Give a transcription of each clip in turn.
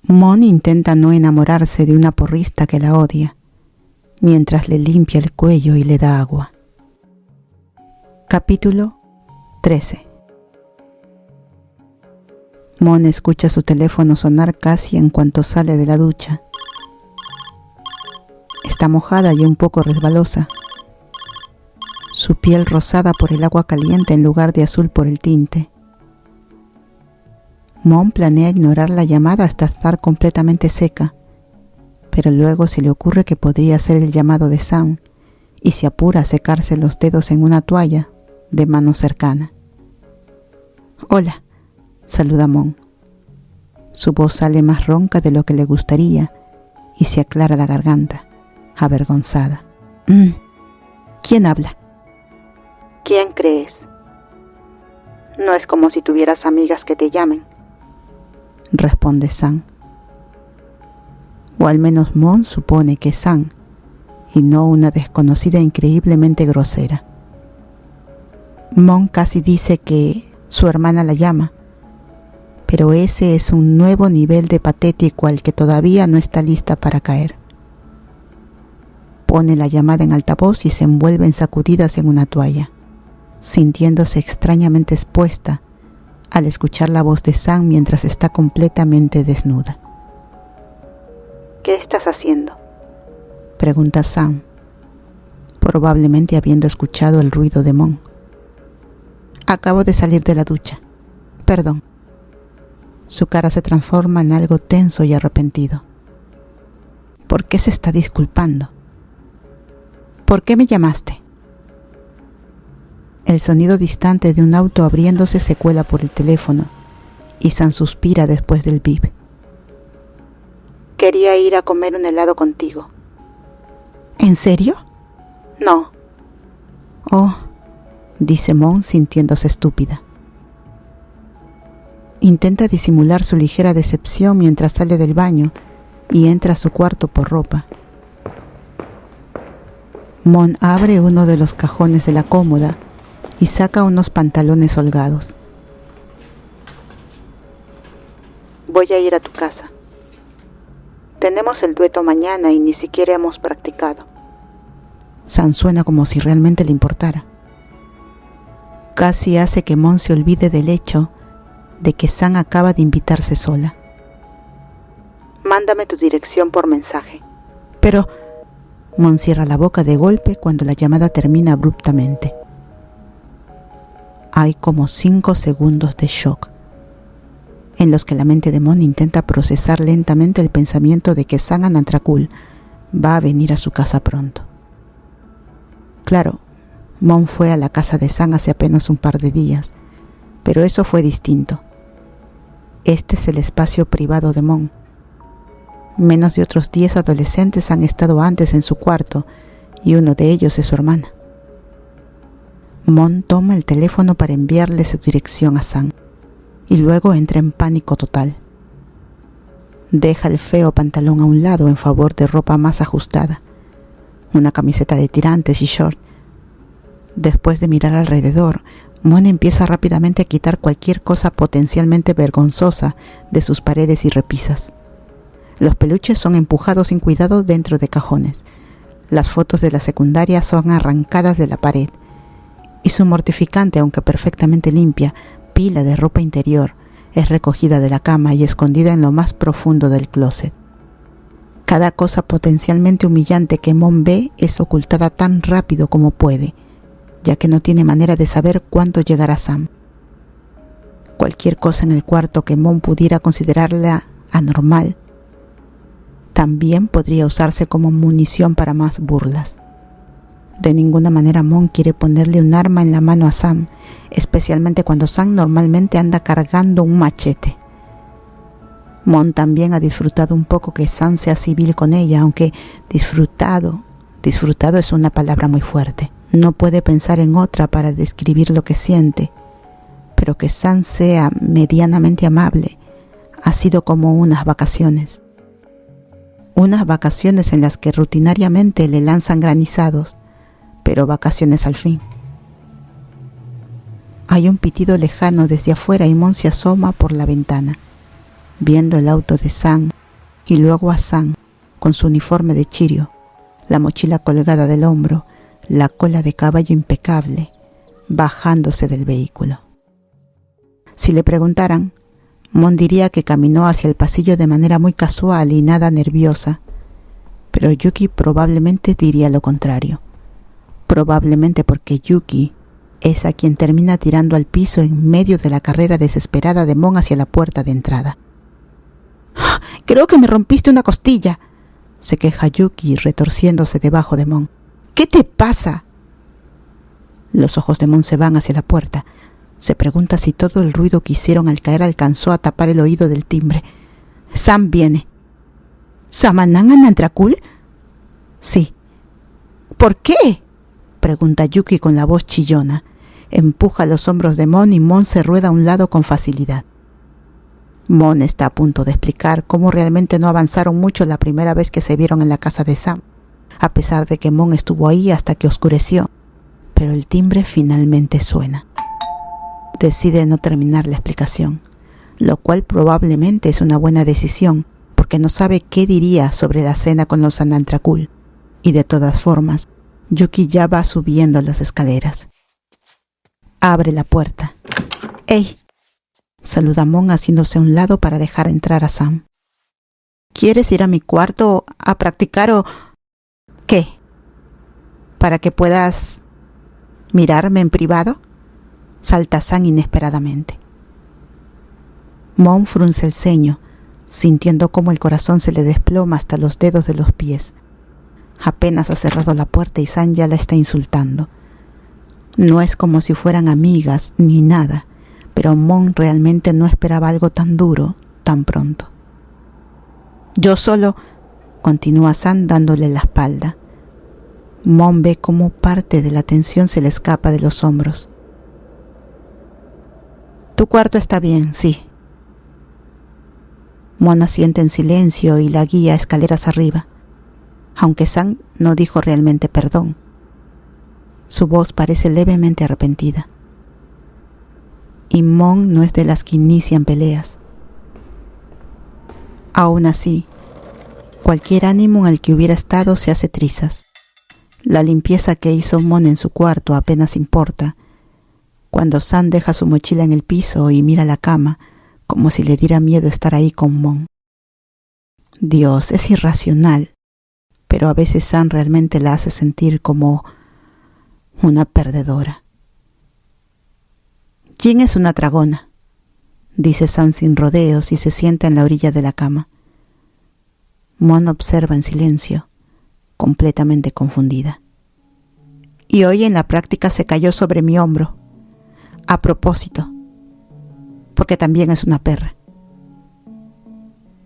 Mon intenta no enamorarse de una porrista que la odia, mientras le limpia el cuello y le da agua. Capítulo 13. Mon escucha su teléfono sonar casi en cuanto sale de la ducha. Está mojada y un poco resbalosa. Su piel rosada por el agua caliente en lugar de azul por el tinte. Mon planea ignorar la llamada hasta estar completamente seca, pero luego se le ocurre que podría ser el llamado de Sam y se apura a secarse los dedos en una toalla de mano cercana. «Hola», saluda Mon. Su voz sale más ronca de lo que le gustaría y se aclara la garganta, avergonzada. ¿Quién habla? ¿Quién crees? No es como si tuvieras amigas que te llamen, responde Sam. O al menos Mon supone que es Sam y no una desconocida increíblemente grosera. Mon casi dice que su hermana la llama, pero ese es un nuevo nivel de patético al que todavía no está lista para caer. Pone la llamada en altavoz y se envuelve en sacudidas en una toalla, sintiéndose extrañamente expuesta al escuchar la voz de Sam mientras está completamente desnuda. ¿Qué estás haciendo?, pregunta Sam, probablemente habiendo escuchado el ruido de Mon. Acabo de salir de la ducha. Perdón. Su cara se transforma en algo tenso y arrepentido. ¿Por qué se está disculpando? ¿Por qué me llamaste? El sonido distante de un auto abriéndose se cuela por el teléfono y Sam suspira después del bip. Quería ir a comer un helado contigo. ¿En serio? No. Oh, dice Mon sintiéndose estúpida. Intenta disimular su ligera decepción mientras sale del baño y entra a su cuarto por ropa. Mon abre uno de los cajones de la cómoda y saca unos pantalones holgados. Voy a ir a tu casa. Tenemos el dueto mañana y ni siquiera hemos practicado. Sam suena como si realmente le importara. Casi hace que Mon se olvide del hecho de que Sam acaba de invitarse sola. Mándame tu dirección por mensaje. Pero Mon cierra la boca de golpe cuando la llamada termina abruptamente. Hay como 5 segundos de shock, en los que la mente de Mon intenta procesar lentamente el pensamiento de que Sam Anantrakul va a venir a su casa pronto. Claro, Mon fue a la casa de Sam hace apenas un par de días, pero eso fue distinto. Este es el espacio privado de Mon. Menos de otros 10 adolescentes han estado antes en su cuarto y uno de ellos es su hermana. Mon toma el teléfono para enviarle su dirección a Sam y luego entra en pánico total. Deja el feo pantalón a un lado en favor de ropa más ajustada, una camiseta de tirantes y short. Después de mirar alrededor, Mon empieza rápidamente a quitar cualquier cosa potencialmente vergonzosa de sus paredes y repisas. Los peluches son empujados sin cuidado dentro de cajones. Las fotos de la secundaria son arrancadas de la pared. Y su mortificante, aunque perfectamente limpia, pila de ropa interior es recogida de la cama y escondida en lo más profundo del closet. Cada cosa potencialmente humillante que Mon ve es ocultada tan rápido como puede, ya que no tiene manera de saber cuándo llegará Sam. Cualquier cosa en el cuarto que Mon pudiera considerarla anormal también podría usarse como munición para más burlas. De ninguna manera Mon quiere ponerle un arma en la mano a Sam, especialmente cuando Sam normalmente anda cargando un machete. Mon también ha disfrutado un poco que Sam sea civil con ella, aunque disfrutado es una palabra muy fuerte. No puede pensar en otra para describir lo que siente, pero que Sam sea medianamente amable ha sido como unas vacaciones. Unas vacaciones en las que rutinariamente le lanzan granizados, pero vacaciones al fin. Hay un pitido lejano desde afuera y Mon se asoma por la ventana, viendo el auto de Sam y luego a Sam, con su uniforme de chirio, la mochila colgada del hombro, la cola de caballo impecable, bajándose del vehículo. Si le preguntaran, Mon diría que caminó hacia el pasillo de manera muy casual y nada nerviosa, pero Yuki probablemente diría lo contrario. Probablemente porque Yuki es a quien termina tirando al piso en medio de la carrera desesperada de Mon hacia la puerta de entrada. «Creo que me rompiste una costilla», se queja Yuki retorciéndose debajo de Mon. «¿Qué te pasa?». Los ojos de Mon se van hacia la puerta. Se pregunta si todo el ruido que hicieron al caer alcanzó a tapar el oído del timbre. Sam viene. «¿Samanan Anantrakul?» «Sí». «¿Por qué?», pregunta Yuki con la voz chillona. Empuja los hombros de Mon y Mon se rueda a un lado con facilidad. Mon está a punto de explicar cómo realmente no avanzaron mucho la primera vez que se vieron en la casa de Sam, a pesar de que Mon estuvo ahí hasta que oscureció, pero el timbre finalmente suena. Decide no terminar la explicación, lo cual probablemente es una buena decisión, porque no sabe qué diría sobre la cena con los Anantrakul, y de todas formas, Yuki ya va subiendo las escaleras. Abre la puerta. «¡Ey!», saluda Mon haciéndose a un lado para dejar entrar a Sam. «¿Quieres ir a mi cuarto a practicar o...?» «¿Qué? ¿Para que puedas mirarme en privado?», salta Sam inesperadamente. Mon frunce el ceño, sintiendo cómo el corazón se le desploma hasta los dedos de los pies. Apenas ha cerrado la puerta y Sam ya la está insultando. No es como si fueran amigas ni nada, pero Mon realmente no esperaba algo tan duro tan pronto. «Yo solo», continúa Sam dándole la espalda. Mon ve cómo parte de la tensión se le escapa de los hombros. «Tu cuarto está bien, sí». Mon asiente en silencio y la guía escaleras arriba, aunque Sam no dijo realmente perdón. Su voz parece levemente arrepentida. Y Mon no es de las que inician peleas. Aún así, cualquier ánimo en el que hubiera estado se hace trizas. La limpieza que hizo Mon en su cuarto apenas importa. Cuando Sam deja su mochila en el piso y mira la cama, como si le diera miedo estar ahí con Mon. Dios, es irracional, pero a veces Sam realmente la hace sentir como una perdedora. «Jin es una tragona», dice Sam sin rodeos y se sienta en la orilla de la cama. Mon observa en silencio, completamente confundida. «Y hoy en la práctica se cayó sobre mi hombro. A propósito, porque también es una perra».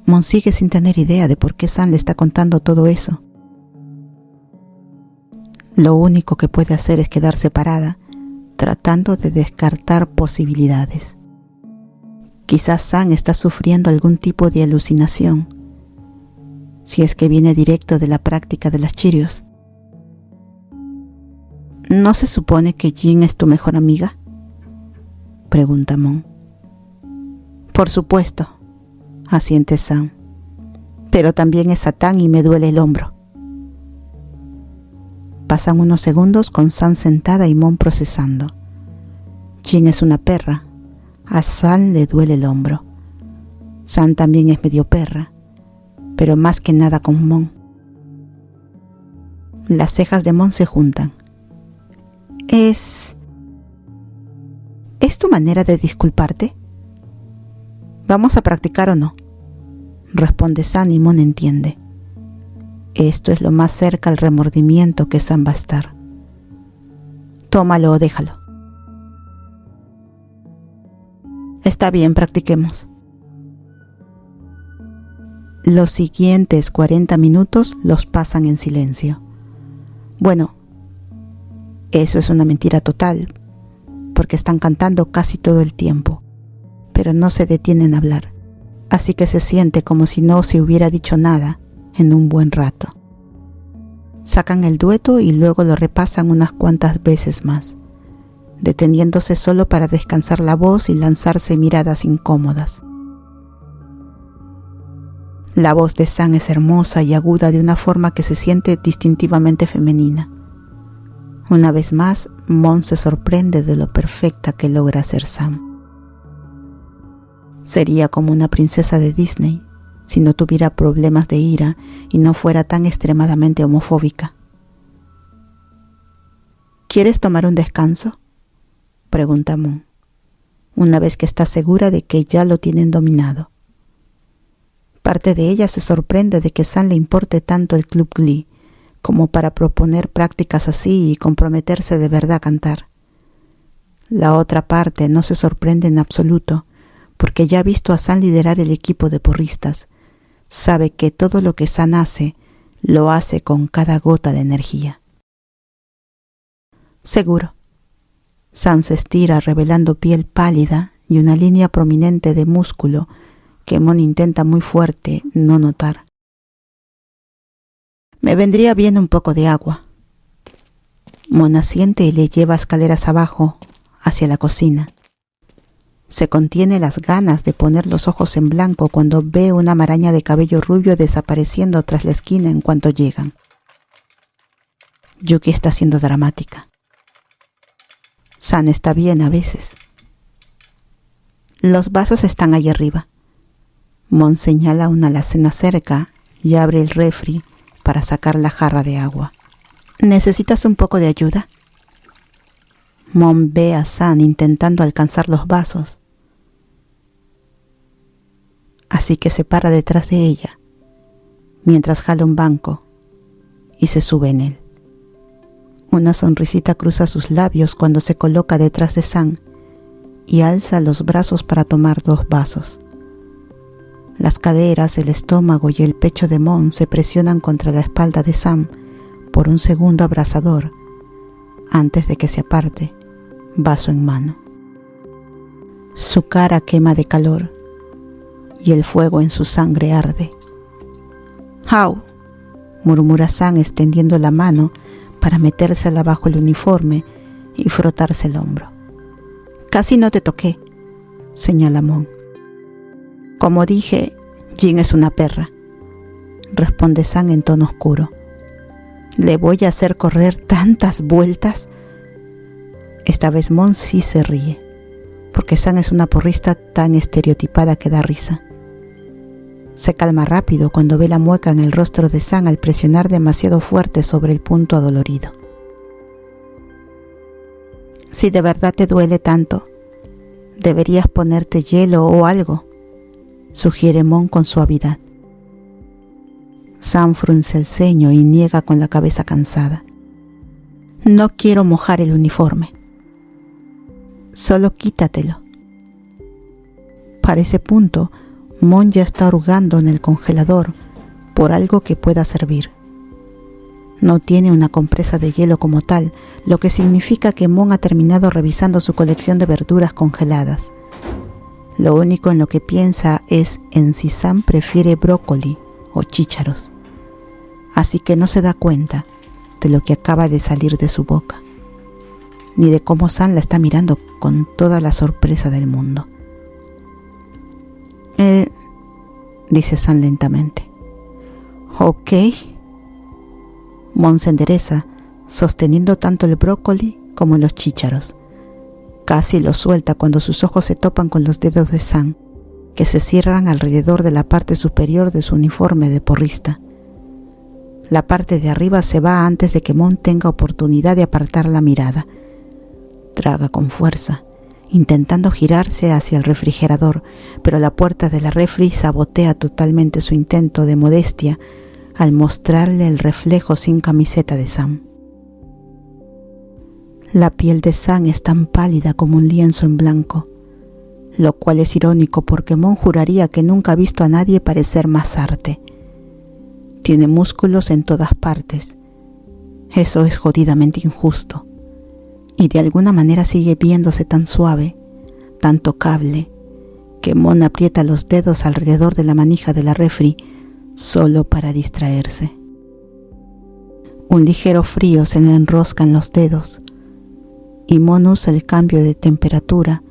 Mon sigue sin tener idea de por qué Sam le está contando todo eso. Lo único que puede hacer es quedarse parada, tratando de descartar posibilidades. Quizás Sam está sufriendo algún tipo de alucinación, si es que viene directo de la práctica de las chirios. «¿No se supone que Jin es tu mejor amiga?», pregunta Mon. «Por supuesto», asiente Sam, «pero también es Satán y me duele el hombro». Pasan unos segundos con Sam sentada y Mon procesando. Jin es una perra. A Sam le duele el hombro. Sam también es medio perra, pero más que nada con Mon. Las cejas de Mon se juntan. ¿Es tu manera de disculparte? ¿Vamos a practicar o no?, responde Sam y Mon entiende. Esto es lo más cerca al remordimiento que Sam va a estar. «Tómalo o déjalo». «Está bien, practiquemos». Los siguientes 40 minutos los pasan en silencio. Bueno, eso es una mentira total, porque están cantando casi todo el tiempo, pero no se detienen a hablar, así que se siente como si no se hubiera dicho nada en un buen rato. Sacan el dueto y luego lo repasan unas cuantas veces más, deteniéndose solo para descansar la voz y lanzarse miradas incómodas. La voz de Sam es hermosa y aguda de una forma que se siente distintivamente femenina. Una vez más, Mon se sorprende de lo perfecta que logra ser Sam. Sería como una princesa de Disney si no tuviera problemas de ira y no fuera tan extremadamente homofóbica. ¿Quieres tomar un descanso?, pregunta Mon, una vez que está segura de que ya lo tienen dominado. Parte de ella se sorprende de que Sam le importe tanto el Club Glee como para proponer prácticas así y comprometerse de verdad a cantar. La otra parte no se sorprende en absoluto, porque ya ha visto a Sam liderar el equipo de porristas. Sabe que todo lo que Sam hace, lo hace con cada gota de energía. Seguro. Sam se estira revelando piel pálida y una línea prominente de músculo que Mon intenta muy fuerte no notar. Me vendría bien un poco de agua. Mon asiente y le lleva escaleras abajo, hacia la cocina. Se contiene las ganas de poner los ojos en blanco cuando ve una maraña de cabello rubio desapareciendo tras la esquina en cuanto llegan. Yuki está siendo dramática. Sam está bien a veces. Los vasos están ahí arriba. Mon señala una alacena cerca y abre el refri para sacar la jarra de agua. ¿Necesitas un poco de ayuda? Mon ve a Sam intentando alcanzar los vasos, así que se para detrás de ella, mientras jala un banco y se sube en él. Una sonrisita cruza sus labios cuando se coloca detrás de Sam y alza los brazos para tomar 2 vasos. Las caderas, el estómago y el pecho de Mon se presionan contra la espalda de Sam por un segundo abrasador antes de que se aparte, vaso en mano. Su cara quema de calor y el fuego en su sangre arde. «¡Au!», murmura Sam extendiendo la mano para metérsela bajo el uniforme y frotarse el hombro. «Casi no te toqué», señala Mon. «Como dije, Jin es una perra», responde Sam en tono oscuro. «¿Le voy a hacer correr tantas vueltas?». Esta vez Mon sí se ríe, porque Sam es una porrista tan estereotipada que da risa. Se calma rápido cuando ve la mueca en el rostro de Sam al presionar demasiado fuerte sobre el punto adolorido. «Si de verdad te duele tanto, deberías ponerte hielo o algo», sugiere Mon con suavidad. Sam frunce el ceño y niega con la cabeza cansada. «No quiero mojar el uniforme. Solo quítatelo». Para ese punto, Mon ya está hurgando en el congelador por algo que pueda servir. No tiene una compresa de hielo como tal, lo que significa que Mon ha terminado revisando su colección de verduras congeladas. Lo único en lo que piensa es en si Sam prefiere brócoli o chícharos, así que no se da cuenta de lo que acaba de salir de su boca, ni de cómo Sam la está mirando con toda la sorpresa del mundo. Dice Sam lentamente. «Ok». Mon se endereza, sosteniendo tanto el brócoli como los chícharos. Casi lo suelta cuando sus ojos se topan con los dedos de Sam, que se cierran alrededor de la parte superior de su uniforme de porrista. La parte de arriba se va antes de que Mon tenga oportunidad de apartar la mirada. Traga con fuerza, intentando girarse hacia el refrigerador, pero la puerta de la refri sabotea totalmente su intento de modestia al mostrarle el reflejo sin camiseta de Sam. La piel de Sam es tan pálida como un lienzo en blanco, lo cual es irónico porque Mon juraría que nunca ha visto a nadie parecer más arte. Tiene músculos en todas partes. Eso es jodidamente injusto. Y de alguna manera sigue viéndose tan suave, tan tocable, que Mon aprieta los dedos alrededor de la manija de la refri solo para distraerse. Un ligero frío se le enrosca en los dedos y Mon usa el cambio de temperatura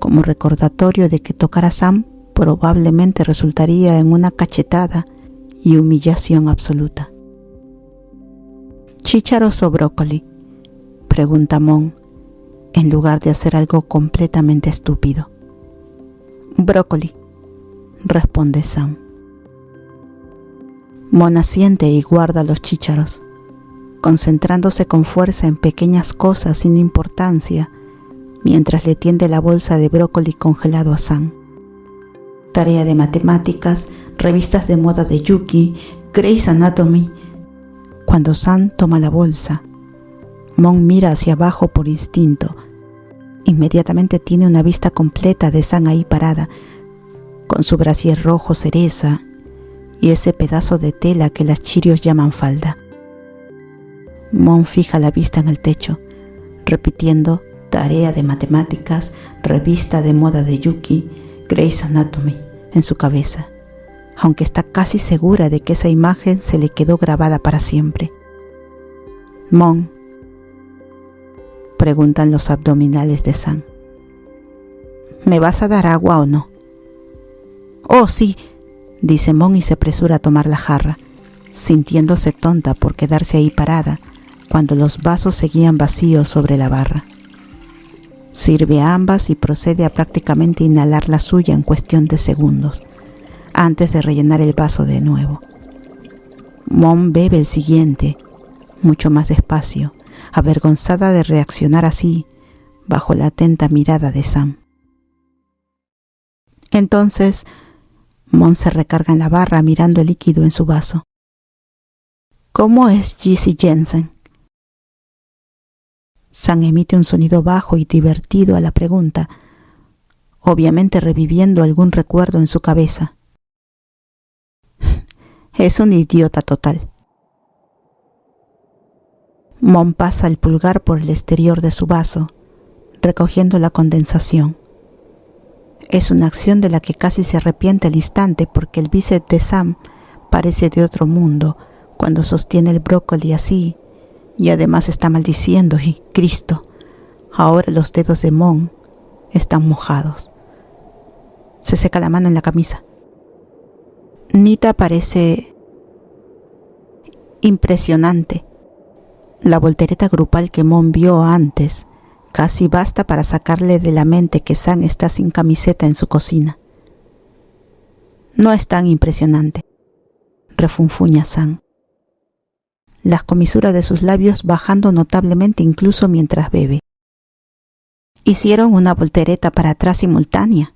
como recordatorio de que tocar a Sam probablemente resultaría en una cachetada y humillación absoluta. ¿Chícharos o brócoli?, pregunta Mon, en lugar de hacer algo completamente estúpido. Brócoli, responde Sam. Mon asiente y guarda los chícharos, concentrándose con fuerza en pequeñas cosas sin importancia, mientras le tiende la bolsa de brócoli congelado a Sam. Tarea de matemáticas, revistas de moda de Yuki, Grey's Anatomy. Cuando Sam toma la bolsa, Mon mira hacia abajo por instinto. Inmediatamente tiene una vista completa de Sam ahí parada, con su brasier rojo cereza y ese pedazo de tela que las chirios llaman falda. Mon fija la vista en el techo, repitiendo tarea de matemáticas, revista de moda de Yuki, Grey's Anatomy en su cabeza, aunque está casi segura de que esa imagen se le quedó grabada para siempre. Mon, preguntan los abdominales de Sam. ¿Me vas a dar agua o no? Oh, sí, dice Mon y se apresura a tomar la jarra, sintiéndose tonta por quedarse ahí parada cuando los vasos seguían vacíos sobre la barra. Sirve ambas y procede a prácticamente inhalar la suya en cuestión de segundos, antes de rellenar el vaso de nuevo. Mon bebe el siguiente, mucho más despacio, avergonzada de reaccionar así, bajo la atenta mirada de Sam. Entonces, Mon se recarga en la barra mirando el líquido en su vaso. ¿Cómo es Jessie Jensen? Sam emite un sonido bajo y divertido a la pregunta, obviamente reviviendo algún recuerdo en su cabeza. Es un idiota total. Mon pasa el pulgar por el exterior de su vaso, recogiendo la condensación. Es una acción de la que casi se arrepiente al instante porque el bíceps de Sam parece de otro mundo cuando sostiene el brócoli así, y además está maldiciendo y, Cristo, ahora los dedos de Mon están mojados. Se seca la mano en la camisa. Nita parece impresionante. La voltereta grupal que Mon vio antes casi basta para sacarle de la mente que Sam está sin camiseta en su cocina. No es tan impresionante, refunfuña Sam, las comisuras de sus labios bajando notablemente incluso mientras bebe. Hicieron una voltereta para atrás simultánea,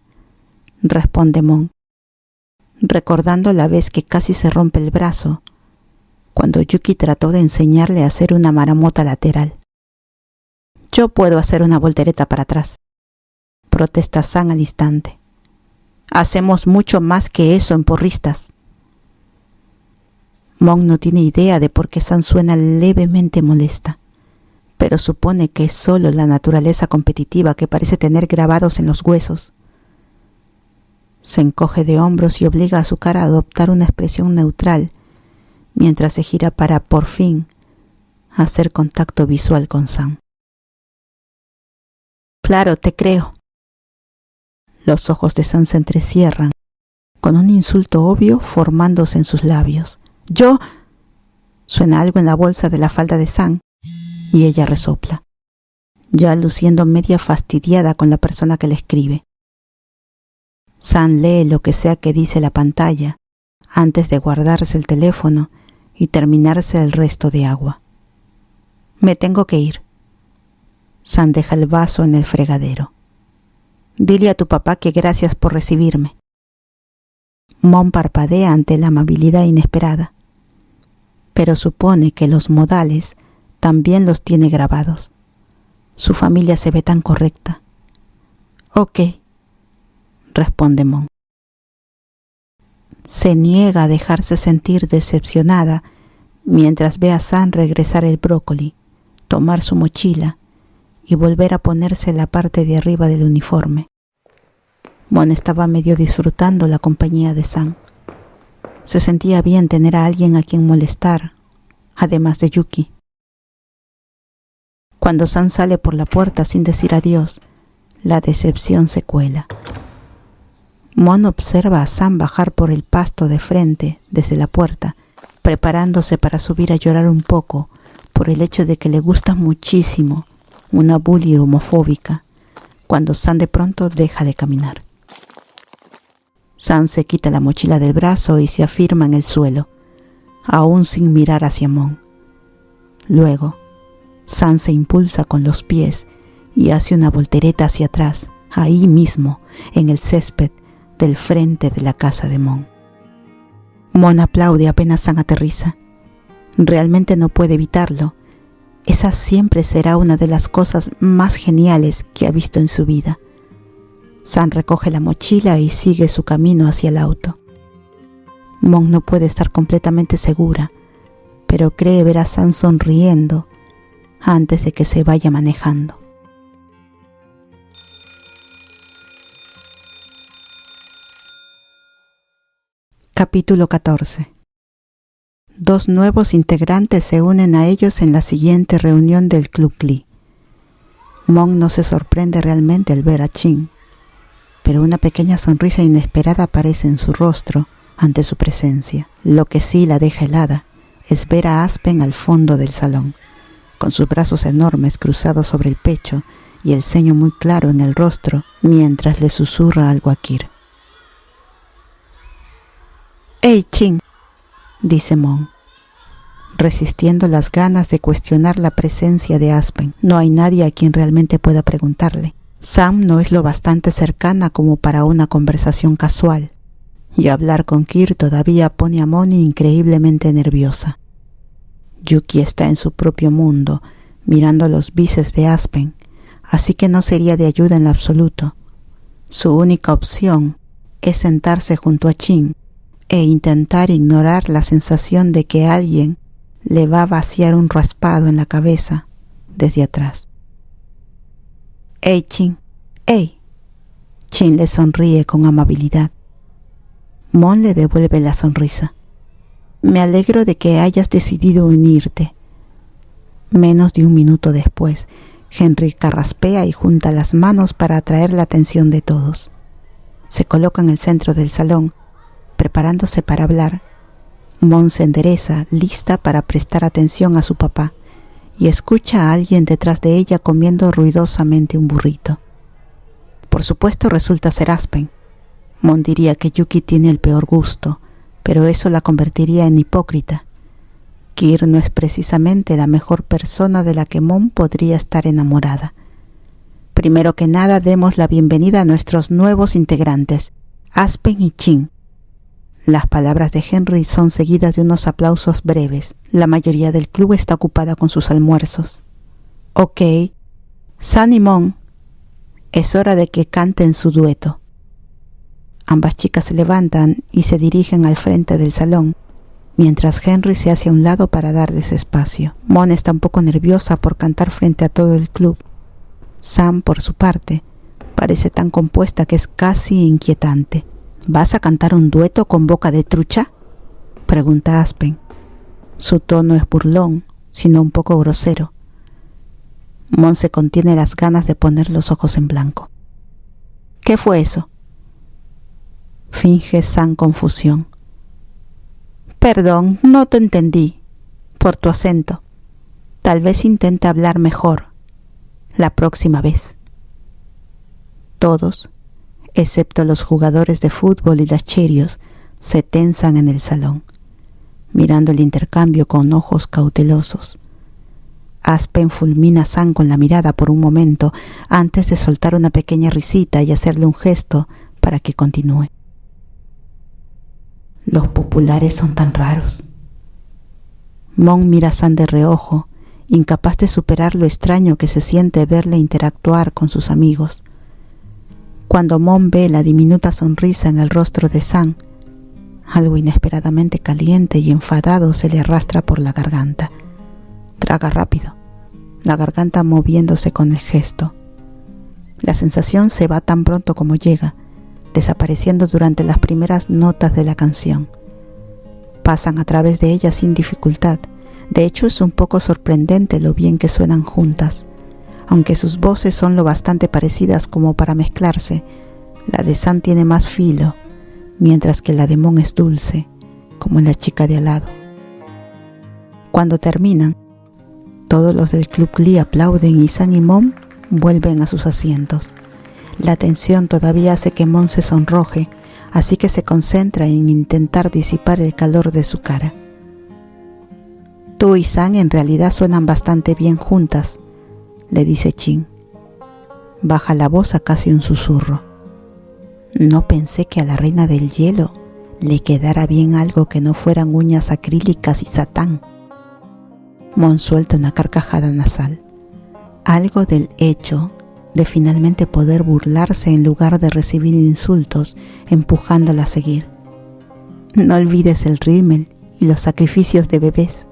responde Mon, recordando la vez que casi se rompe el brazo cuando Yuki trató de enseñarle a hacer una maramota lateral. Yo puedo hacer una voltereta para atrás, protesta Sam al instante. Hacemos mucho más que eso en porristas. Mon no tiene idea de por qué Sam suena levemente molesta, pero supone que es solo la naturaleza competitiva que parece tener grabados en los huesos. Se encoge de hombros y obliga a su cara a adoptar una expresión neutral mientras se gira para, por fin, hacer contacto visual con Sam. Claro, te creo. Los ojos de Sam se entrecierran, con un insulto obvio formándose en sus labios. Yo... Suena algo en la bolsa de la falda de Sam y ella resopla, ya luciendo media fastidiada con la persona que le escribe. Sam lee lo que sea que dice la pantalla antes de guardarse el teléfono y terminarse el resto de agua. Me tengo que ir. Sam deja el vaso en el fregadero. Dile a tu papá que gracias por recibirme. Mon parpadea ante la amabilidad inesperada, pero supone que los modales también los tiene grabados. Su familia se ve tan correcta. Ok, responde Mon. Se niega a dejarse sentir decepcionada mientras ve a Sam regresar el brócoli, tomar su mochila y volver a ponerse la parte de arriba del uniforme. Mon estaba medio disfrutando la compañía de Sam. Se sentía bien tener a alguien a quien molestar, además de Yuki. Cuando Sam sale por la puerta sin decir adiós, la decepción se cuela. Mon observa a Sam bajar por el pasto de frente desde la puerta, preparándose para subir a llorar un poco por el hecho de que le gusta muchísimo una bully homofóbica, cuando Sam de pronto deja de caminar. Sam se quita la mochila del brazo y se afirma en el suelo, aún sin mirar hacia Mon. Luego, Sam se impulsa con los pies y hace una voltereta hacia atrás, ahí mismo, en el césped del frente de la casa de Mon. Mon aplaude apenas Sam aterriza. Realmente no puede evitarlo. Esa siempre será una de las cosas más geniales que ha visto en su vida. Sam recoge la mochila y sigue su camino hacia el auto. Mon no puede estar completamente segura, pero cree ver a Sam sonriendo antes de que se vaya manejando. Capítulo 14. 2 nuevos integrantes se unen a ellos en la siguiente reunión del Club Glee. Mon no se sorprende realmente al ver a Chin, pero una pequeña sonrisa inesperada aparece en su rostro ante su presencia. Lo que sí la deja helada es ver a Aspen al fondo del salón, con sus brazos enormes cruzados sobre el pecho y el ceño muy claro en el rostro, mientras le susurra algo a Kir. «Hey, Chin», dice Mon, resistiendo las ganas de cuestionar la presencia de Aspen. No hay nadie a quien realmente pueda preguntarle. Sam no es lo bastante cercana como para una conversación casual, y hablar con Kir todavía pone a Mon increíblemente nerviosa. Yuki está en su propio mundo, mirando los bíceps de Aspen, así que no sería de ayuda en lo absoluto. Su única opción es sentarse junto a Chin e intentar ignorar la sensación de que alguien le va a vaciar un raspado en la cabeza desde atrás. «Hey, Chin, hey». Chin le sonríe con amabilidad. Mon le devuelve la sonrisa. «Me alegro de que hayas decidido unirte». Menos de un minuto después, Henry carraspea y junta las manos para atraer la atención de todos. Se coloca en el centro del salón, preparándose para hablar. Mon se endereza, lista para prestar atención a su papá, y escucha a alguien detrás de ella comiendo ruidosamente un burrito. Por supuesto resulta ser Aspen. Mon diría que Yuki tiene el peor gusto, pero eso la convertiría en hipócrita. Kir no es precisamente la mejor persona de la que Mon podría estar enamorada. Primero que nada, demos la bienvenida a nuestros nuevos integrantes, Aspen y Chin. Las palabras de Henry son seguidas de unos aplausos breves. La mayoría del club está ocupada con sus almuerzos. «Ok, San y Mon, es hora de que canten su dueto». Ambas chicas se levantan y se dirigen al frente del salón, mientras Henry se hace a un lado para darles espacio. Mon está un poco nerviosa por cantar frente a todo el club. Sam, por su parte, parece tan compuesta que es casi inquietante. «¿Vas a cantar un dueto con boca de trucha?», pregunta Aspen. Su tono es burlón, sino un poco grosero. Mon se contiene las ganas de poner los ojos en blanco. «¿Qué fue eso?», finge Sam confusión. «Perdón, no te entendí. Por tu acento. Tal vez intenta hablar mejor la próxima vez». Todos, excepto los jugadores de fútbol y las cheerios, se tensan en el salón, mirando el intercambio con ojos cautelosos. Aspen fulmina a Sam con la mirada por un momento antes de soltar una pequeña risita y hacerle un gesto para que continúe. «Los populares son tan raros». Mon mira a Sam de reojo, incapaz de superar lo extraño que se siente verle interactuar con sus amigos. Cuando Mon ve la diminuta sonrisa en el rostro de Sam, algo inesperadamente caliente y enfadado se le arrastra por la garganta. Traga rápido, la garganta moviéndose con el gesto. La sensación se va tan pronto como llega, desapareciendo durante las primeras notas de la canción. Pasan a través de ella sin dificultad. De hecho, es un poco sorprendente lo bien que suenan juntas. Aunque sus voces son lo bastante parecidas como para mezclarse, La de San tiene más filo, mientras que la de Mon es dulce, como la chica de al lado. Cuando terminan, todos los del Club Glee aplauden y San y Mon vuelven a sus asientos. La tensión todavía hace que Mon se sonroje, así que se concentra en intentar disipar el calor de su cara. Tú y San en realidad suenan bastante bien juntas, le dice Chin. Baja la voz a casi un susurro. No pensé que a la reina del hielo le quedara bien algo que no fueran uñas acrílicas y satán. Mon suelta una carcajada nasal. Algo del hecho de finalmente poder burlarse en lugar de recibir insultos, empujándola a seguir. No olvides el rímel y los sacrificios de bebés.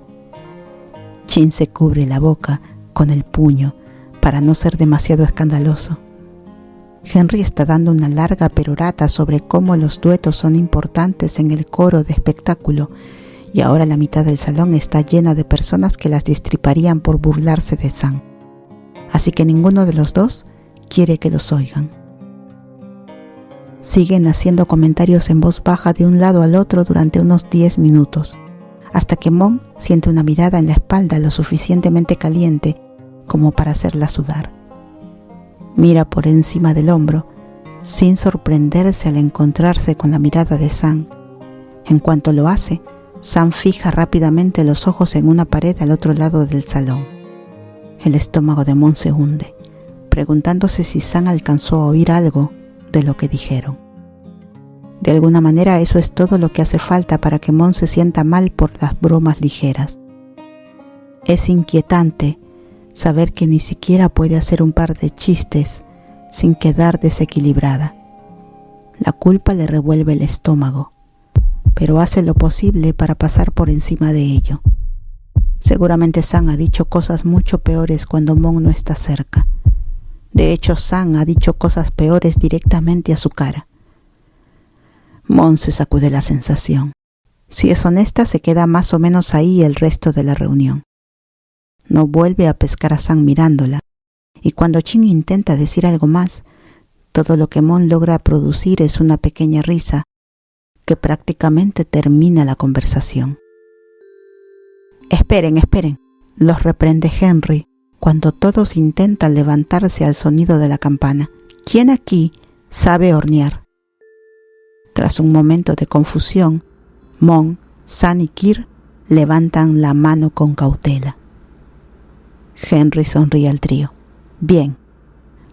Chin se cubre la boca con el puño para no ser demasiado escandaloso. Henry está dando una larga perorata sobre cómo los duetos son importantes en el coro de espectáculo y ahora la mitad del salón está llena de personas que las destriparían por burlarse de Sam. Así que ninguno de los dos quiere que los oigan. Siguen haciendo comentarios en voz baja de un lado al otro durante unos 10 minutos, hasta que Mon siente una mirada en la espalda lo suficientemente caliente como para hacerla sudar. Mira por encima del hombro, sin sorprenderse al encontrarse con la mirada de Sam. En cuanto lo hace, Sam fija rápidamente los ojos en una pared al otro lado del salón. El estómago de Mon se hunde, preguntándose si Sam alcanzó a oír algo de lo que dijeron. De alguna manera eso es todo lo que hace falta para que Mon se sienta mal por las bromas ligeras. Es inquietante saber que ni siquiera puede hacer un par de chistes sin quedar desequilibrada. La culpa le revuelve el estómago, pero hace lo posible para pasar por encima de ello. Seguramente Sam ha dicho cosas mucho peores cuando Mon no está cerca. De hecho, Sam ha dicho cosas peores directamente a su cara. Mon se sacude la sensación. Si es honesta, se queda más o menos ahí el resto de la reunión. No vuelve a pescar a Sam mirándola, y cuando Chin intenta decir algo más, todo lo que Mon logra producir es una pequeña risa que prácticamente termina la conversación. Esperen, los reprende Henry cuando todos intentan levantarse al sonido de la campana. ¿Quién aquí sabe hornear? Tras un momento de confusión, Mon, San y Kir levantan la mano con cautela. Henry sonríe al trío. Bien,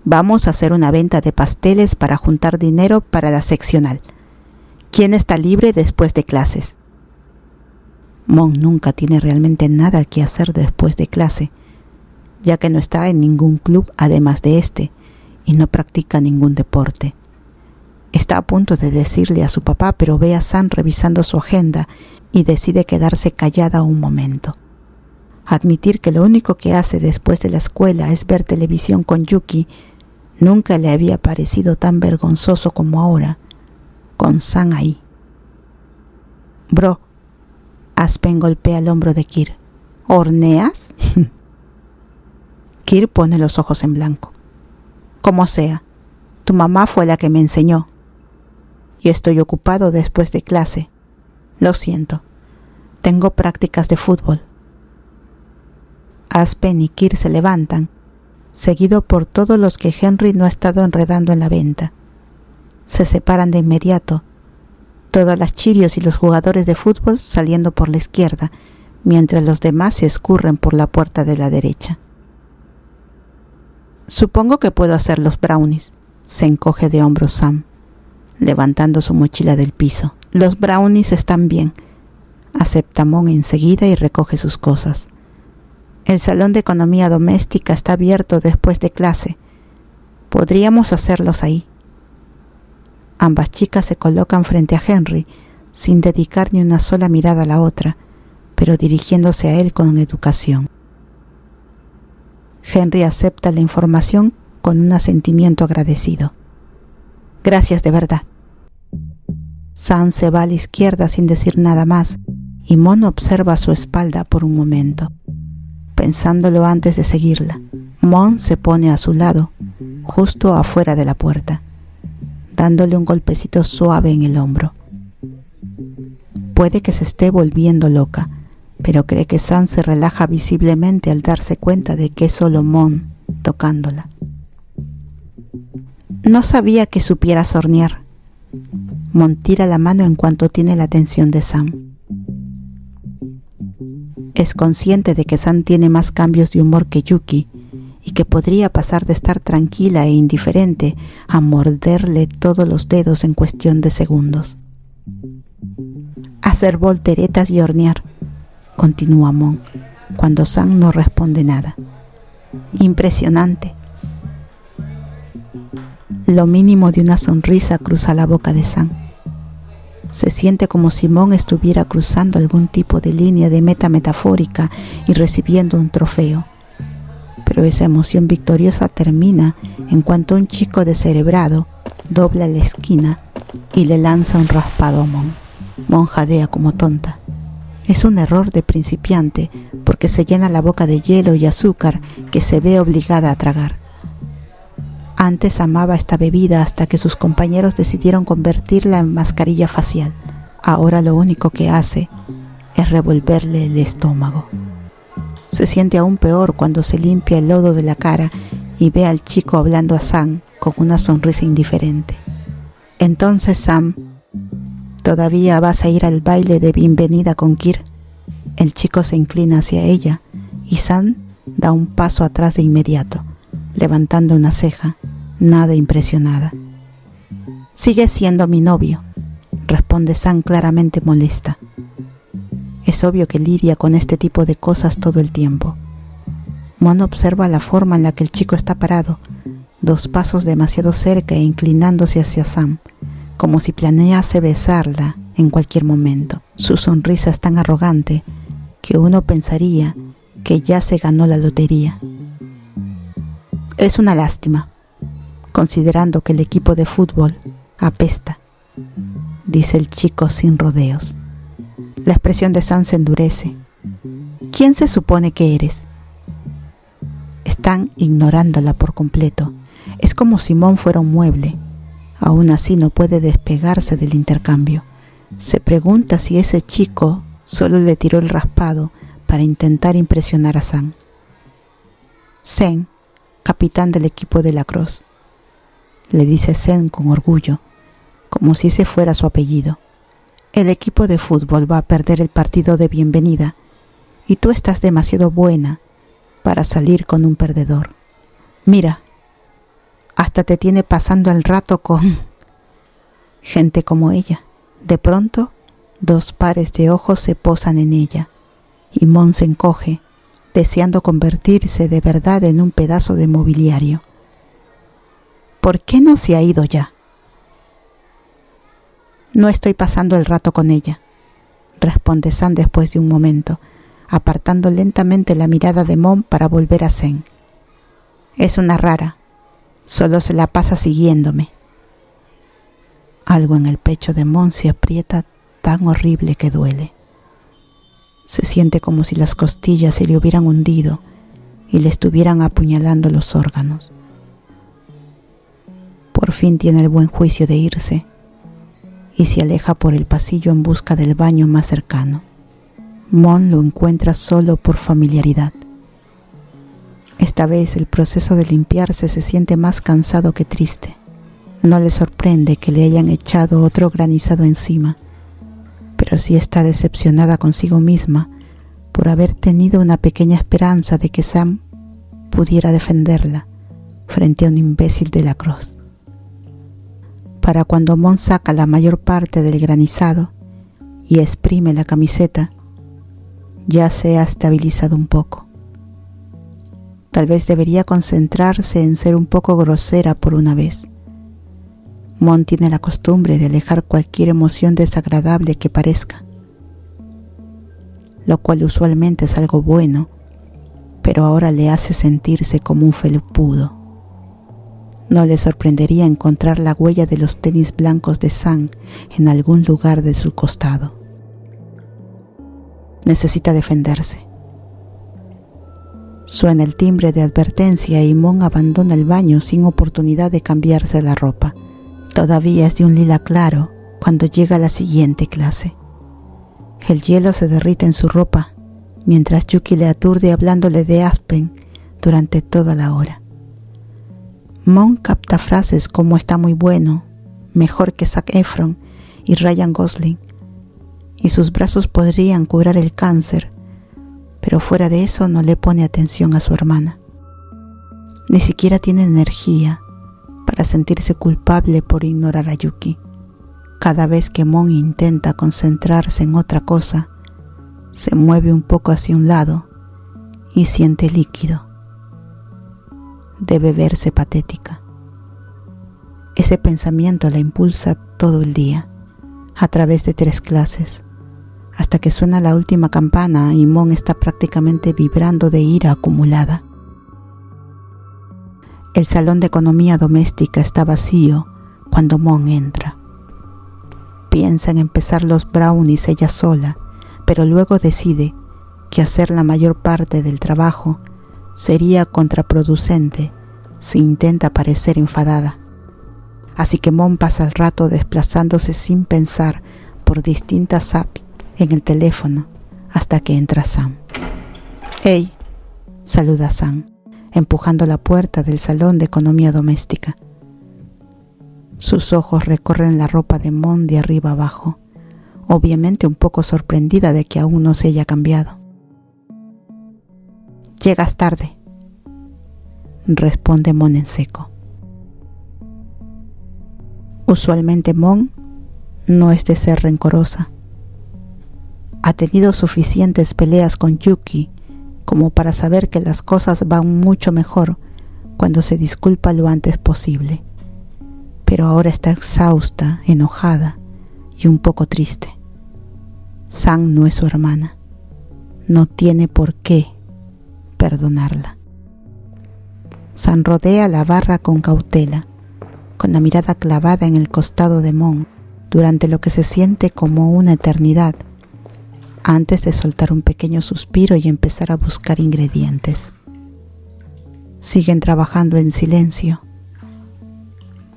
vamos a hacer una venta de pasteles para juntar dinero para la seccional. ¿Quién está libre después de clases? Mon nunca tiene realmente nada que hacer después de clase, ya que no está en ningún club además de este y no practica ningún deporte. Está a punto de decirle a su papá, pero ve a Sam revisando su agenda y decide quedarse callada un momento. Admitir que lo único que hace después de la escuela es ver televisión con Yuki nunca le había parecido tan vergonzoso como ahora, con Sam ahí. Bro, Aspen golpea el hombro de Kir. ¿Horneas? Kir pone los ojos en blanco. Como sea, tu mamá fue la que me enseñó. Y estoy ocupado después de clase. Lo siento. Tengo prácticas de fútbol. Aspen y Kir se levantan, seguido por todos los que Henry no ha estado enredando en la venta. Se separan de inmediato, todas las chirios y los jugadores de fútbol saliendo por la izquierda, mientras los demás se escurren por la puerta de la derecha. Supongo que puedo hacer los brownies, se encoge de hombros Sam, levantando su mochila del piso. Los brownies están bien, acepta Mon enseguida y recoge sus cosas. El salón de economía doméstica está abierto después de clase. Podríamos hacerlos ahí. Ambas chicas se colocan frente a Henry, sin dedicar ni una sola mirada a la otra, pero dirigiéndose a él con educación. Henry acepta la información con un asentimiento agradecido. Gracias de verdad. Sam se va a la izquierda sin decir nada más, y Mon observa su espalda por un momento. Pensándolo antes de seguirla, Mon se pone a su lado, justo afuera de la puerta. dándole un golpecito suave en el hombro. Puede que se esté volviendo loca, pero cree que Sam se relaja visiblemente al darse cuenta de que es solo Mon tocándola. No sabía que supieras hornear. Mon tira la mano en cuanto tiene la atención de Sam. Es consciente de que Sam tiene más cambios de humor que Yuki y que podría pasar de estar tranquila e indiferente a morderle todos los dedos en cuestión de segundos. Hacer volteretas y hornear, continúa Mon, cuando Sam no responde nada. Impresionante. Lo mínimo de una sonrisa cruza la boca de Sam. Se siente como si Mon estuviera cruzando algún tipo de línea de meta metafórica y recibiendo un trofeo. Pero esa emoción victoriosa termina en cuanto un chico descerebrado dobla la esquina y le lanza un raspado a Mon. Mon jadea como tonta. Es un error de principiante porque se llena la boca de hielo y azúcar que se ve obligada a tragar. Antes amaba esta bebida hasta que sus compañeros decidieron convertirla en mascarilla facial. Ahora lo único que hace es revolverle el estómago. Se siente aún peor cuando se limpia el lodo de la cara y ve al chico hablando a Sam con una sonrisa indiferente. Entonces, Sam, ¿todavía vas a ir al baile de bienvenida con Kir? El chico se inclina hacia ella y Sam da un paso atrás de inmediato, levantando una ceja, nada impresionada. Sigue siendo mi novio, responde Sam claramente molesta. Es obvio que lidia con este tipo de cosas todo el tiempo. Mon observa la forma en la que el chico está parado, 2 pasos demasiado cerca e inclinándose hacia Sam, como si planease besarla en cualquier momento. Su sonrisa es tan arrogante que uno pensaría que ya se ganó la lotería. Es una lástima, considerando que el equipo de fútbol apesta, dice el chico sin rodeos. La expresión de Sam se endurece. ¿Quién se supone que eres? Están ignorándola por completo. Es como si Mon fuera un mueble. Aún así no puede despegarse del intercambio. Se pregunta si ese chico solo le tiró el raspado para intentar impresionar a Sam. Sen, capitán del equipo de lacrosse, le dice Sen con orgullo, como si ese fuera su apellido. El equipo de fútbol va a perder el partido de bienvenida y tú estás demasiado buena para salir con un perdedor. Mira, hasta te tiene pasando el rato con gente como ella. De pronto, 2 pares de ojos se posan en ella y Mon se encoge, deseando convertirse de verdad en un pedazo de mobiliario. ¿Por qué no se ha ido ya? No estoy pasando el rato con ella, responde Sam después de un momento, apartando lentamente la mirada de Mon para volver a Sen. Es una rara, solo se la pasa siguiéndome. Algo en el pecho de Mon se aprieta tan horrible que duele. Se siente como si las costillas se le hubieran hundido y le estuvieran apuñalando los órganos. Por fin tiene el buen juicio de irse y se aleja por el pasillo en busca del baño más cercano. Mon lo encuentra solo por familiaridad. Esta vez el proceso de limpiarse se siente más cansado que triste. No le sorprende que le hayan echado otro granizado encima, pero sí está decepcionada consigo misma por haber tenido una pequeña esperanza de que Sam pudiera defenderla frente a un imbécil de lacrosse. Para cuando Mon saca la mayor parte del granizado y exprime la camiseta, ya se ha estabilizado un poco. Tal vez debería concentrarse en ser un poco grosera por una vez. Mon tiene la costumbre de alejar cualquier emoción desagradable que parezca, lo cual usualmente es algo bueno, pero ahora le hace sentirse como un felpudo. No le sorprendería encontrar la huella de los tenis blancos de Sam en algún lugar de su costado. Necesita defenderse. Suena el timbre de advertencia y Mon abandona el baño sin oportunidad de cambiarse la ropa. Todavía es de un lila claro cuando llega la siguiente clase. El hielo se derrite en su ropa mientras Yuki le aturde hablándole de Aspen durante toda la hora. Mon capta frases como está muy bueno, mejor que Zac Efron y Ryan Gosling, y sus brazos podrían curar el cáncer, pero fuera de eso no le pone atención a su hermana. Ni siquiera tiene energía para sentirse culpable por ignorar a Yuki. Cada vez que Mon intenta concentrarse en otra cosa, se mueve un poco hacia un lado y siente líquido. Debe verse patética. Ese pensamiento la impulsa todo el día, a través de 3 clases, hasta que suena la última campana y Mon está prácticamente vibrando de ira acumulada. El salón de economía doméstica está vacío cuando Mon entra. Piensa en empezar los brownies ella sola, pero luego decide que hacer la mayor parte del trabajo sería contraproducente si intenta parecer enfadada. Así que Mon pasa el rato desplazándose sin pensar por distintas apps en el teléfono hasta que entra Sam. «Hey», saluda Sam, empujando la puerta del salón de economía doméstica. Sus ojos recorren la ropa de Mon de arriba abajo, obviamente un poco sorprendida de que aún no se haya cambiado. «Llegas tarde», responde Mon en seco. Usualmente Mon no es de ser rencorosa. Ha tenido suficientes peleas con Yuki como para saber que las cosas van mucho mejor cuando se disculpa lo antes posible. Pero ahora está exhausta, enojada y un poco triste. Sam no es su hermana. No tiene por qué perdonarla. Sam rodea la barra con cautela, con la mirada clavada en el costado de Mon durante lo que se siente como una eternidad, antes de soltar un pequeño suspiro y empezar a buscar ingredientes. Siguen trabajando en silencio.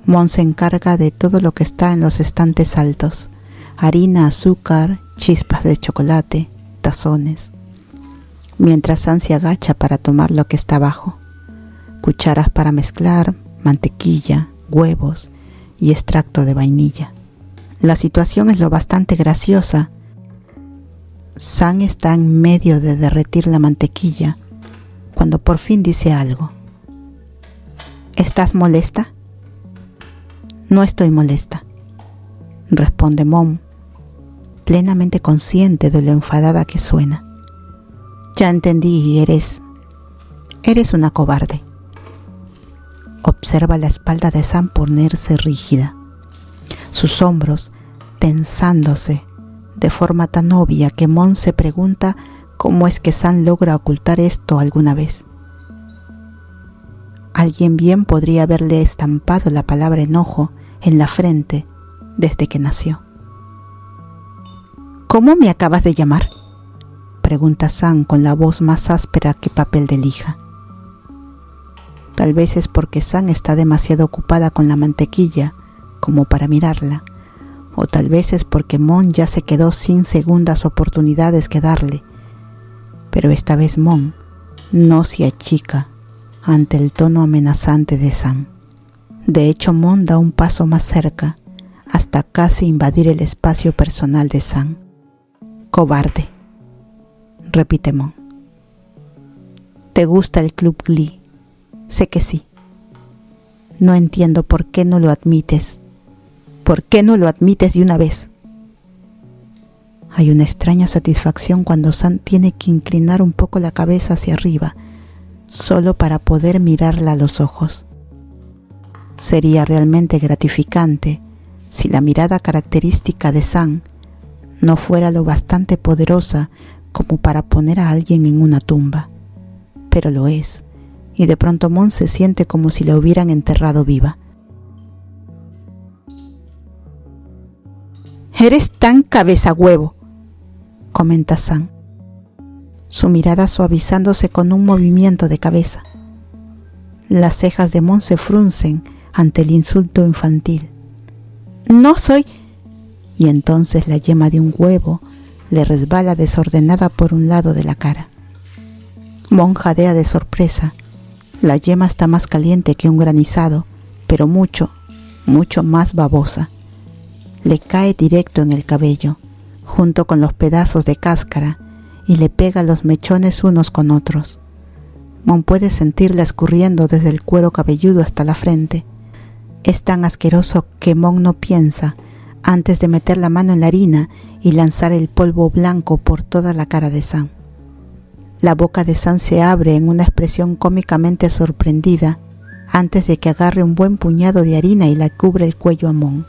Mon se encarga de todo lo que está en los estantes altos: harina, azúcar, chispas de chocolate, tazones, mientras Sam se agacha para tomar lo que está abajo: cucharas para mezclar, mantequilla, huevos y extracto de vainilla. La situación es lo bastante graciosa. Sam está en medio de derretir la mantequilla cuando por fin dice algo. ¿Estás molesta? No estoy molesta, responde Mon, plenamente consciente de lo enfadada que suena. Ya entendí, eres una cobarde. Observa la espalda de Sam ponerse rígida, sus hombros tensándose de forma tan obvia que Mon se pregunta cómo es que Sam logra ocultar esto alguna vez. Alguien bien podría haberle estampado la palabra enojo en la frente desde que nació. ¿Cómo me acabas de llamar?, pregunta Sam con la voz más áspera que papel de lija. Tal vez es porque Sam está demasiado ocupada con la mantequilla como para mirarla, o tal vez es porque Mon ya se quedó sin segundas oportunidades que darle, pero esta vez Mon no se achica ante el tono amenazante de Sam. De hecho, Mon da un paso más cerca, hasta casi invadir el espacio personal de Sam. «Cobarde», repite Mon. «¿Te gusta el Club Glee? Sé que sí. No entiendo por qué no lo admites. ¿Por qué no lo admites de una vez?». Hay una extraña satisfacción cuando Sam tiene que inclinar un poco la cabeza hacia arriba, solo para poder mirarla a los ojos. Sería realmente gratificante si la mirada característica de Sam no fuera lo bastante poderosa como para poner a alguien en una tumba, pero lo es, y de pronto Mon se siente como si la hubieran enterrado viva. «Eres tan cabeza huevo», comenta Sam, su mirada suavizándose con un movimiento de cabeza. Las cejas de Mon se fruncen ante el insulto infantil, no soy... Y entonces la yema de un huevo le resbala desordenada por un lado de la cara. Mon jadea de sorpresa. La yema está más caliente que un granizado, pero mucho, mucho más babosa. Le cae directo en el cabello, junto con los pedazos de cáscara, y le pega los mechones unos con otros. Mon puede sentirla escurriendo desde el cuero cabelludo hasta la frente. Es tan asqueroso que Mon no piensa antes de meter la mano en la harina y lanzar el polvo blanco por toda la cara de Sam. La boca de Sam se abre en una expresión cómicamente sorprendida antes de que agarre un buen puñado de harina y la cubra el cuello a Mon.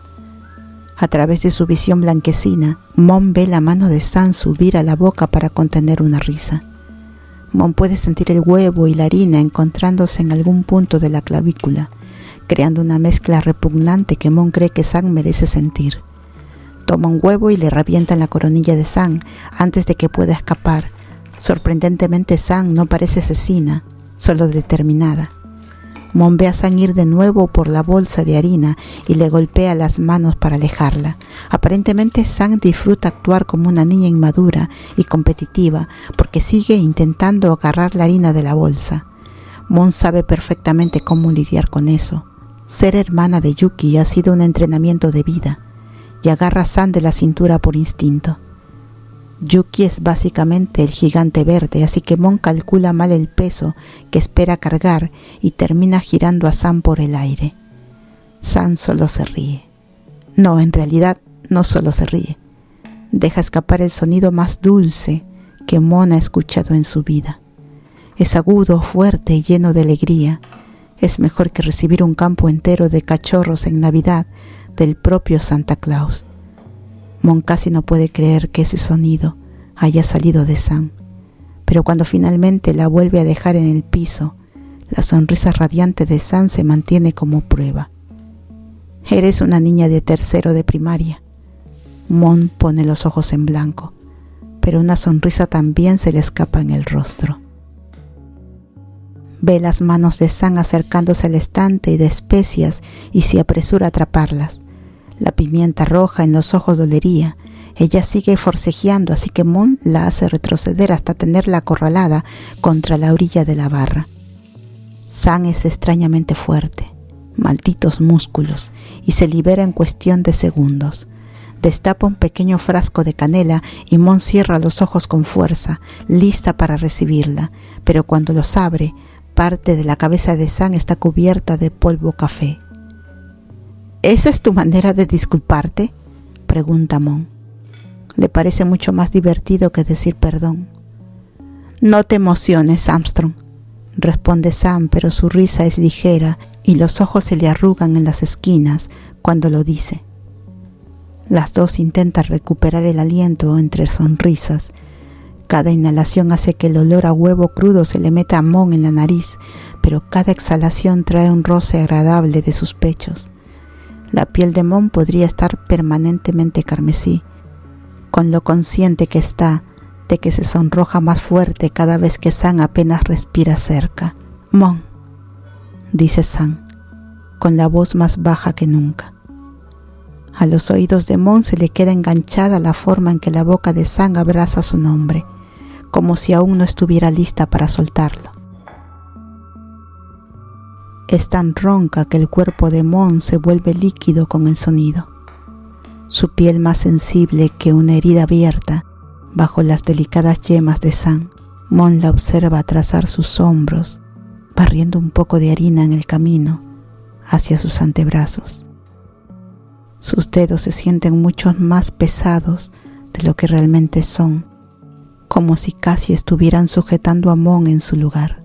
A través de su visión blanquecina, Mon ve la mano de Sam subir a la boca para contener una risa. Mon puede sentir el huevo y la harina encontrándose en algún punto de la clavícula, creando una mezcla repugnante que Mon cree que Sam merece sentir. Toma un huevo y le revienta en la coronilla de Sam antes de que pueda escapar. Sorprendentemente, Sam no parece asesina, solo determinada. Mon ve a Sam ir de nuevo por la bolsa de harina y le golpea las manos para alejarla. Aparentemente, Sam disfruta actuar como una niña inmadura y competitiva porque sigue intentando agarrar la harina de la bolsa. Mon sabe perfectamente cómo lidiar con eso. Ser hermana de Yuki ha sido un entrenamiento de vida y agarra a Sam de la cintura por instinto. Yuki es básicamente el gigante verde, así que Mon calcula mal el peso que espera cargar y termina girando a Sam por el aire. Sam solo se ríe. No, en realidad no solo se ríe. Deja escapar el sonido más dulce que Mon ha escuchado en su vida. Es agudo, fuerte y lleno de alegría. Es mejor que recibir un campo entero de cachorros en Navidad del propio Santa Claus. Mon casi no puede creer que ese sonido haya salido de Sam, pero cuando finalmente la vuelve a dejar en el piso, la sonrisa radiante de Sam se mantiene como prueba. Eres una niña de tercero de primaria. Mon pone los ojos en blanco, pero una sonrisa también se le escapa en el rostro. Ve las manos de Sam acercándose al estante de especias y se apresura a atraparlas. La pimienta roja en los ojos dolería. Ella sigue forcejeando, así que Mon la hace retroceder hasta tenerla acorralada contra la orilla de la barra. Sam es extrañamente fuerte, malditos músculos, y se libera en cuestión de segundos. Destapa un pequeño frasco de canela y Mon cierra los ojos con fuerza, lista para recibirla, pero cuando los abre, parte de la cabeza de Sam está cubierta de polvo café. ¿Esa es tu manera de disculparte?, pregunta Mon. Le parece mucho más divertido que decir perdón. No te emociones, Armstrong, responde Sam, pero su risa es ligera y los ojos se le arrugan en las esquinas cuando lo dice. Las dos intentan recuperar el aliento entre sonrisas. Cada inhalación hace que el olor a huevo crudo se le meta a Mon en la nariz, pero cada exhalación trae un roce agradable de sus pechos. La piel de Mon podría estar permanentemente carmesí, con lo consciente que está de que se sonroja más fuerte cada vez que Sam apenas respira cerca. Mon, dice Sam, con la voz más baja que nunca. A los oídos de Mon se le queda enganchada la forma en que la boca de Sam abraza su nombre, como si aún no estuviera lista para soltarlo. Es tan ronca que el cuerpo de Mon se vuelve líquido con el sonido. Su piel más sensible que una herida abierta bajo las delicadas yemas de Sam. Mon la observa trazar sus hombros, barriendo un poco de harina en el camino hacia sus antebrazos. Sus dedos se sienten mucho más pesados de lo que realmente son, como si casi estuvieran sujetando a Mon en su lugar.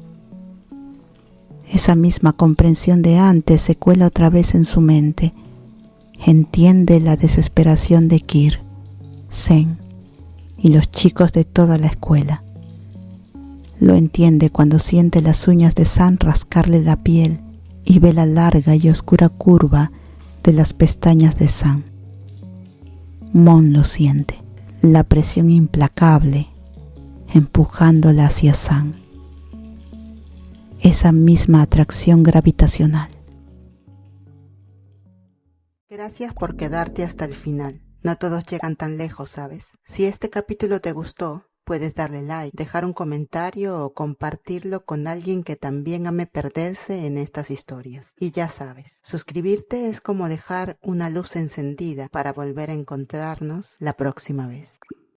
Esa misma comprensión de antes se cuela otra vez en su mente. Entiende la desesperación de Kir, Zen y los chicos de toda la escuela. Lo entiende cuando siente las uñas de Sam rascarle la piel y ve la larga y oscura curva de las pestañas de Sam. Mon lo siente, la presión implacable empujándola hacia Sam. Esa misma atracción gravitacional. Gracias por quedarte hasta el final. No todos llegan tan lejos, ¿sabes? Si este capítulo te gustó, puedes darle like, dejar un comentario o compartirlo con alguien que también ame perderse en estas historias. Y ya sabes, suscribirte es como dejar una luz encendida para volver a encontrarnos la próxima vez.